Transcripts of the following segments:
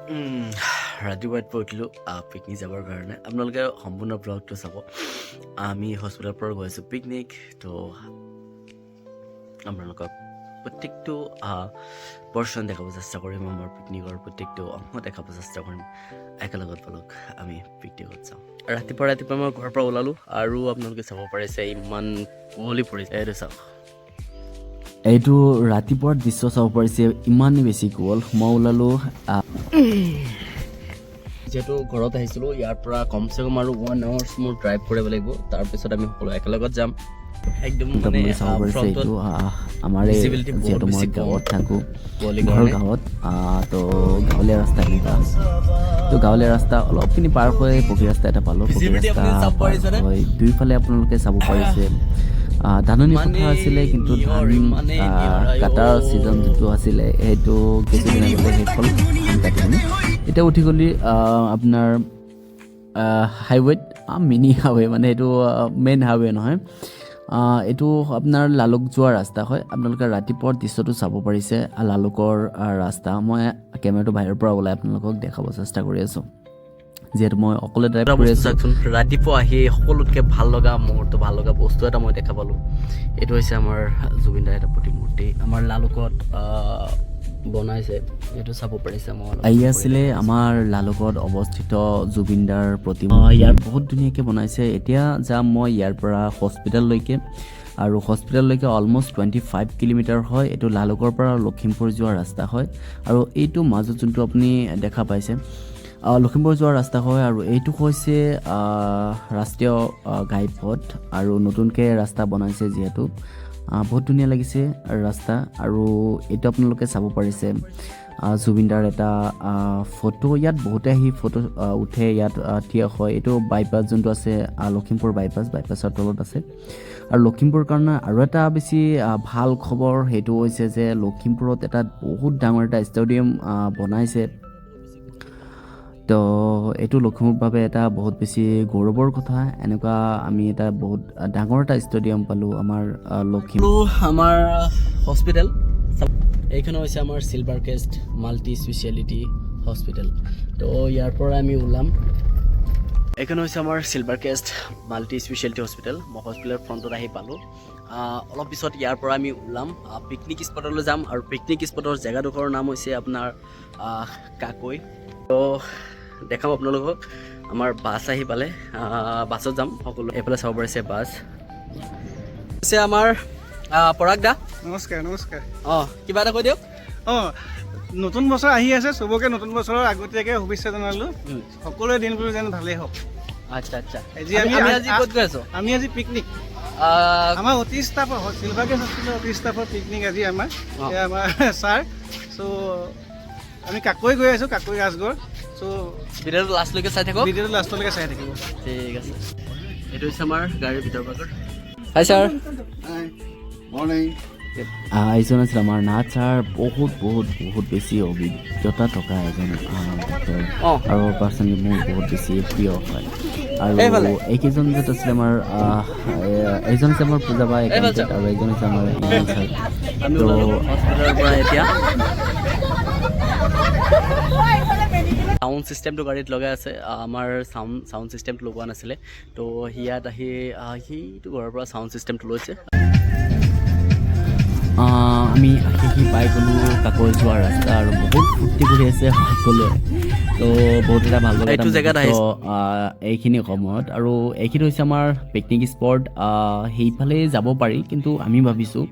ৰাতিপুৱাত উঠিলোঁ পিকনিক যাবৰ কাৰণে আপোনালোকে সম্পূৰ্ণ ব্লগটো চাব। আমি হস্পিটেলৰ পৰা গৈ আছোঁ পিকনিক। তো আপোনালোকক প্ৰত্যেকটো পৰ্চন দেখাব চেষ্টা কৰিম, আমাৰ পিকনিকৰ প্ৰত্যেকটো অংশ দেখাব চেষ্টা কৰিম। একেলগত বলক আমি পিকনিকত যাওঁ। ৰাতিপুৱা মই ঘৰৰ পৰা ওলালোঁ আৰু আপোনালোকে চাব পাৰিছে ইমান কুঁৱলী পৰিছে। এইটো চাওক, এইটো ৰাতিপুৱাৰ দৃশ্য চাব পাৰিছে, ইমানেই বেছি কুঁৱল। মই ওলালোঁ যিহেতু ঘৰত আহিছিলোঁ, ইয়াৰ পৰা কমচে কম আৰু 1 hours মোৰ ড্ৰাইভ কৰিব লাগিব। তাৰপিছত আমি সকলো একেলগত যাম। একদম মানে আমাৰ যিহেতু মই গাঁৱত থাকোঁ, ঘৰৰ গাঁৱত, তো গাঁৱলীয়া ৰাস্তা এনেকুৱা। তো গাঁৱলীয়া ৰাস্তা অলপখিনি পাৰ হৈ পকী ৰাস্তা এটা পালোঁ। পকী ৰাস্তা পাৰ হৈ দুইফালে আপোনালোকে চাব পাৰিছে ধাননি পথাৰ আছিলে, কিন্তু ধান কাটাৰ ছিজন যিটো আছিলে সেইটো কিছুদিন আগতে শেষ হ'ল, ধান কাটি কিনে এতিয়া উঠি গ'লি আপোনাৰ হাইৱেত, মিনি হাইৱে, মানে এইটো মেইন হাইৱে নহয়, এইটো আপোনাৰ লালুক যোৱা ৰাস্তা হয়। আপোনালোকে ৰাতিপুৱাৰ দৃশ্যটো চাব পাৰিছে লালুকৰ ৰাস্তা। মই কেমেৰাটো বাহিৰৰ পৰা ওলাই আপোনালোকক দেখাব চেষ্টা কৰি আছোঁ, যিহেতু মই অকলে ড্ৰাইভ কৰি আছোঁ। চাওকচোন, ৰাতিপুৱা আহি সকলোতকৈ ভাল লগা মুহূৰ্ত, ভাল লগা বস্তু এটা মই দেখা পালোঁ। এইটো হৈছে আমাৰ জুবিন দাৰ এটা প্ৰতিমূৰ্তি, আমাৰ লালুকত বনাইছে, এইটো চাব পাৰিছে। মই আহি আছিলে আমাৰ লালুকত অৱস্থিত জুবিন দাৰ প্ৰতিমূৰ্তি, ইয়াৰ বহুত ধুনীয়াকৈ বনাইছে। এতিয়া যাম মই ইয়াৰ পৰা হস্পিটেললৈকে, আৰু হস্পিটেললৈকে অলমষ্ট 25 কিলোমিটাৰ হয়। এইটো লালুকৰ পৰা লখিমপুৰ যোৱা ৰাস্তা হয়, আৰু এইটো মাজত যোনটো আপুনি দেখা পাইছে লখিমপুৰ যোৱা ৰাস্তা হয়, আৰু এইটো হৈছে ৰাষ্ট্ৰীয় ঘাইপথ, আৰু নতুনকৈ ৰাস্তা বনাইছে যিহেতু বহুত ধুনীয়া লাগিছে ৰাস্তা। আৰু এইটো আপোনালোকে চাব পাৰিছে জুবিন দাৰ এটা ফটো। ইয়াত বহুতে আহি ফটো উঠে, ইয়াত থিয় হয়। এইটো বাইপাছ যোনটো আছে লখিমপুৰ বাইপাছৰ তলত আছে। আৰু লখিমপুৰৰ কাৰণে আৰু এটা বেছি ভাল খবৰ সেইটো হৈছে যে লখিমপুৰত এটা বহুত ডাঙৰ এটা ষ্টেডিয়াম বনাইছে। তো এইটো লখিমপুৰৰ বাবে এটা বহুত বেছি গৌৰৱৰ কথা। এনেকুৱা আমি এটা বহুত ডাঙৰ এটা ষ্টেডিয়াম পালোঁ আমাৰ লখিমপুৰ। আমাৰ হস্পিটেল এইখন হৈছে আমাৰ silver crest multi speciality hospital. তো ইয়াৰ পৰা আমি ওলাম। এইখন হৈছে আমাৰ silver crest multi speciality hospital. মই হস্পিটেলৰ ফ্ৰণ্টত আহি পালোঁ। অলপ পিছত ইয়াৰ পৰা আমি ওলাম, পিকনিক স্পটলৈ যাম। আৰু পিকনিক স্পটৰ জেগাডোখৰৰ নাম হৈছে আপোনাৰ কাকৈ। তো দেখাম আপোনালোকক। আমাৰ বাছ আহি পালে, বাছত যাম সকলো। এইফালে চাব পাৰিছে বাছ হৈছে আমাৰ পৰাগ দা। নমস্কাৰ। কিবা এটা কৈ দিয়ক। নতুন বছৰ আহি আছে, চবকে নতুন বছৰৰ আগতীয়াকৈ শুভেচ্ছা জনালোঁ। সকলোৰে দিনবোৰ যেন ভালেই হওক। আচ্ছা আমি ক'ত গৈ আছোঁ? আমি আজি পিকনিক, আমাৰ অতি ষ্টাফৰ চিলভাৰ ক্ৰেষ্ট হস্পিটেলৰ অতি ষ্টাফৰ পিকনিক আজি আমাৰ ছাৰ। চ' আমি কাকৈ গৈ আছোঁ, কাকৈ ৰাজগড়। চ' ভিডিঅ'টো লাষ্টলৈকে চাই থাকক। চাই থাকিব। ঠিক আছে। এইটো হৈছে আমাৰ গাড়ীৰ ভিতৰ ভাগৰ। হাই ছাৰ। মৰ্ণিং। এইজন আছিল আমাৰ নাথ ছাৰ, বহুত বেছি অভিজ্ঞতা থকা এজন ডক্টৰ, আৰু পাৰ্চনেলি মোৰ বহুত বেছি প্ৰিয় হয়। আৰু এইকেইজন য'ত আছিলে আমাৰ এইজন হৈছে আমাৰ পূজা বা একাউণ্টেণ্ট, আৰু এইজন হৈছে আমাৰ ইমান ছাৰ। তো হস্পিটেলৰ পৰা এতিয়া চাউণ্ড ছিষ্টেমটো গাড়ীত লগাই আছে। আমাৰ চাউণ্ড ছিষ্টেমটো লগোৱা নাছিলে, তো ইয়াত আহি সেইটো ঘৰৰ পৰা চাউণ্ড ছিষ্টেমটো লৈছে। আমি আহি পাই গ'লোঁ কাকৈ যোৱা ৰাস্তা, আৰু বহুত ফূৰ্তি কৰি আছে সকলোৱে। তো বহুত এটা ভাল লগা এইটো জেগাত আহিছোঁ এইখিনি সময়ত। আৰু এইখিনি হৈছে আমাৰ পিকনিক স্পট। সেইফালে যাব পাৰি, কিন্তু আমি ভাবিছোঁ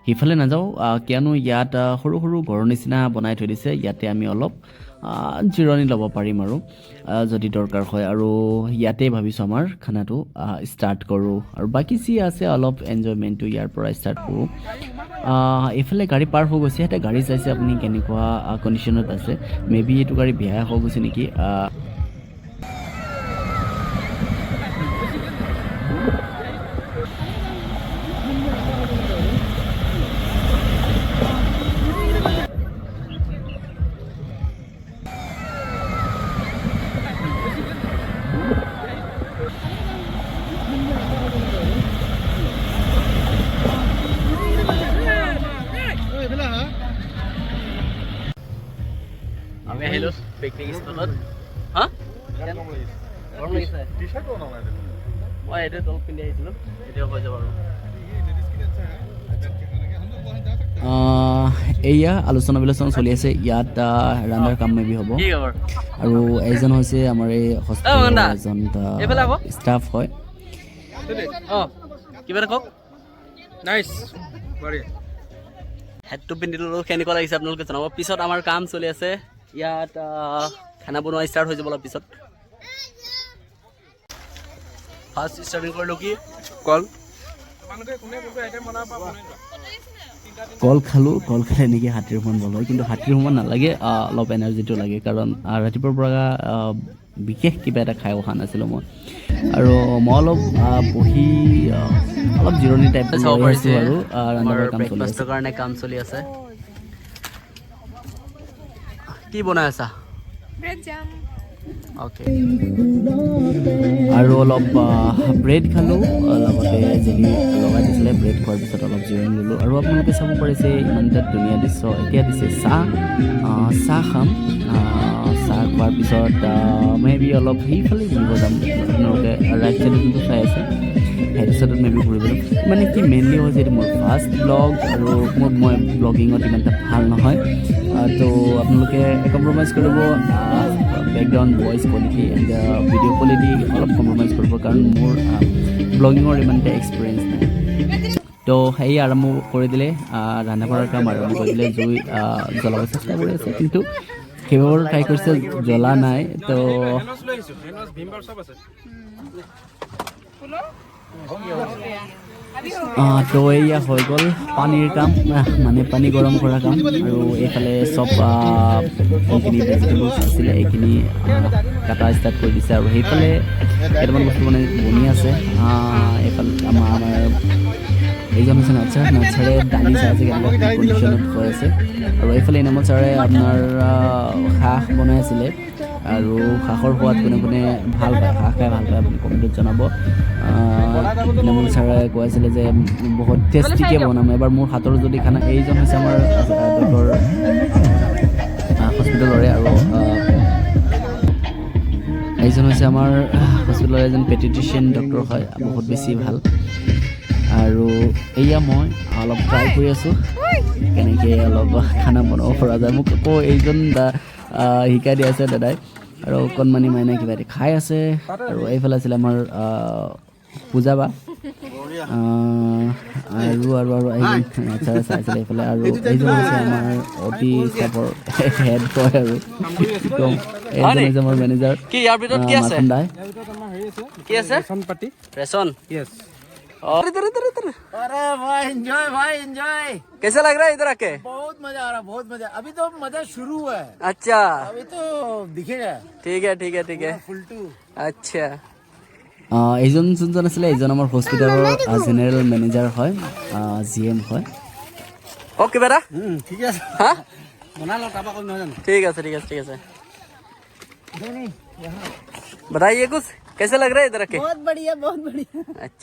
সেইফালে নাযাওঁ, কিয়নো ইয়াত সৰু ঘৰৰ নিচিনা বনাই থৈ দিছে। ইয়াতে আমি অলপ জিৰণি ল'ব পাৰিম আৰু যদি দৰকাৰ হয়। আৰু ইয়াতে ভাবিছোঁ আমাৰ খানাটো ষ্টাৰ্ট কৰোঁ, আৰু বাকী যি আছে অলপ এনজয়মেণ্টটো ইয়াৰ পৰা ষ্টাৰ্ট কৰোঁ। এইফালে গাড়ী পাৰ হৈ গৈছে, সিহঁতে গাড়ী চাইছে আপুনি কেনেকুৱা কণ্ডিশ্যনত আছে। মেবি এইটো গাড়ী বেয়া হৈ গৈছে নেকি। আমি আহিলোঁ আহিলোঁ পিকনিক স্পটত। হা গৰম লাগিছে মই এইটোৱে তল পিন্ধি আহিছিলোঁ এতিয়া হৈ যাব আৰু এয়া আলোচনা বিলোচনা চলি আছে ইয়াত ৰান্ধাৰ কাম মেবি হ'ব আৰু এইজন হৈছে আমাৰ এই হস্পিটেলৰ এজন ষ্টাফ হয় অঁ কিবা এটা কওক নাইচ হেডটো পিন্ধি ল'লোঁ কেনেকুৱা লাগিছে আপোনালোকে জনাব পিছত আমাৰ কাম চলি আছে ইয়াত খানা বনোৱা ষ্টাৰ্ট হৈ যাব অলপ পিছত ফাৰ্ষ্ট ষ্টাৰ্টিং কৰিলোঁ কি কল কল খালোঁ কল খালে নেকি হাতীৰ সমান বল হয় কিন্তু হাতীৰ সমান নালাগে অলপ এনাৰ্জিটো লাগে কাৰণ ৰাতিপুৱাৰ পৰা বিশেষ কিবা এটা খাই অহা নাছিলোঁ মই আৰু মই অলপ বহি অলপ জিৰণি টাইপ চাব পাৰিছোঁ আৰু ব্ৰেকফাষ্টৰ কাৰণে কাম চলি আছে কি বনাই আছা অ'কে আৰু অলপ ব্ৰেড খালোঁ লগতে জেলি লগাই দিছিলে ব্ৰেড খোৱাৰ পিছত অলপ জিৰণি ল'লোঁ আৰু আপোনালোকে চাব পাৰিছে ইমান এটা ধুনীয়া দৃশ্য এতিয়া দিছে চাহ খাম চাহ খোৱাৰ পিছত মেবি অলপ সেইফালে ঘূৰিব যাম আপোনালোকে ৰাইট চাইডত যোনটো চাই আছে সেইটো চাইডত মেবি ঘূৰিবলৈ মানে কি মেইনলি হৈছে এইটো মোৰ ফাৰ্ষ্ট ব্লগ আৰু মই ব্লগিঙত ইমান এটা ভাল নহয় তো আপোনালোকে কম্প্ৰমাইজ কৰিব background voice quality and video' quality অলপ কম্প্ৰমাইজ কৰিব কাৰণ মোৰ ব্লগিঙৰ ইমান এটা এক্সপিৰিয়েঞ্চ নাই তো সেই আৰম্ভ কৰি দিলে ৰন্ধা বঢ়াৰ কাম আৰম্ভ কৰি দিলে জুই জ্বলাব চেষ্টা কৰি আছে কিন্তু সেইবোৰ ট্ৰাই কৰিছে জ্বলা নাই তো তো এয়া হৈ গ'ল পানীৰ কাম মানে পানী গৰম কৰা কাম আৰু এইফালে চব যিখিনি ভেজিটেবলছ আছিলে এইখিনি কাটা ষ্টাৰ্ট কৰি দিছে আৰু সেইফালে কেইটামান বস্তু মানে বনি আছে এইফালে আমাৰ এইজন হৈছে নাচাৰে দালি চাই আছে কেনেকুৱা কণ্ডিশ্যনত হৈ আছে আৰু এইফালে ইনামত ছাৰে আপোনাৰ হাঁহ বনাই আছিলে আৰু হাঁহৰ সোৱাদ কোনে কোনে ভাল পায় হাঁহ খাই ভাল পায় আপুনি কমেণ্টত জনাব ইনামত ছাৰে কৈ আছিলে যে বহুত টেষ্টিকৈ বনাম এবাৰ মোৰ হাতৰ যদি খানা এইজন হৈছে আমাৰ ডক্টৰ হস্পিটেলৰে আৰু এইজন হৈছে আমাৰ হস্পিটেলৰ এজন পেডিট্ৰিচিয়ান ডক্টৰ হয় বহুত বেছি ভাল আৰু এয়া মই অলপ ট্ৰাই কৰি আছোঁ কেনেকৈ অলপ খানা বনাব পৰা যায় মোক আকৌ এইজন শিকাই দি আছে দাদাই আৰু অকণমানি মাইনাই কিবা এটি খাই আছে আৰু এইফালে আছিলে আমাৰ পূজা বা আৰু এইজন আচ্ছা চাইছিলে এইফালে আৰু এইজন হৈছে আমাৰ অতি ষ্টাফৰ হেড কয় আৰু এইজন হৈছে আমাৰ মেনেজাৰ মাথুন ৰেচন अरे भाई एंजॉय कैसा लग रहा है इधर आके बहुत मजा आ रहा है बहुत मजा अभी तो मजा शुरू हुआ है अच्छा अभी तो दिखेगा ठीक है फुल टू अच्छा এইজন যোনজন আছিলে এইজন আমাৰ হস্পিটেলৰ জেনেৰেল মেনেজাৰ হয় GM হয় ओके बेटा ঠিক আছে हाँ বনাই লওঁ তাৰপৰা ক'ম নহয় জানো ठीक है बताइए कुछ कैसे लग रहा है इधर आके बहुत बढ़िया अच्छा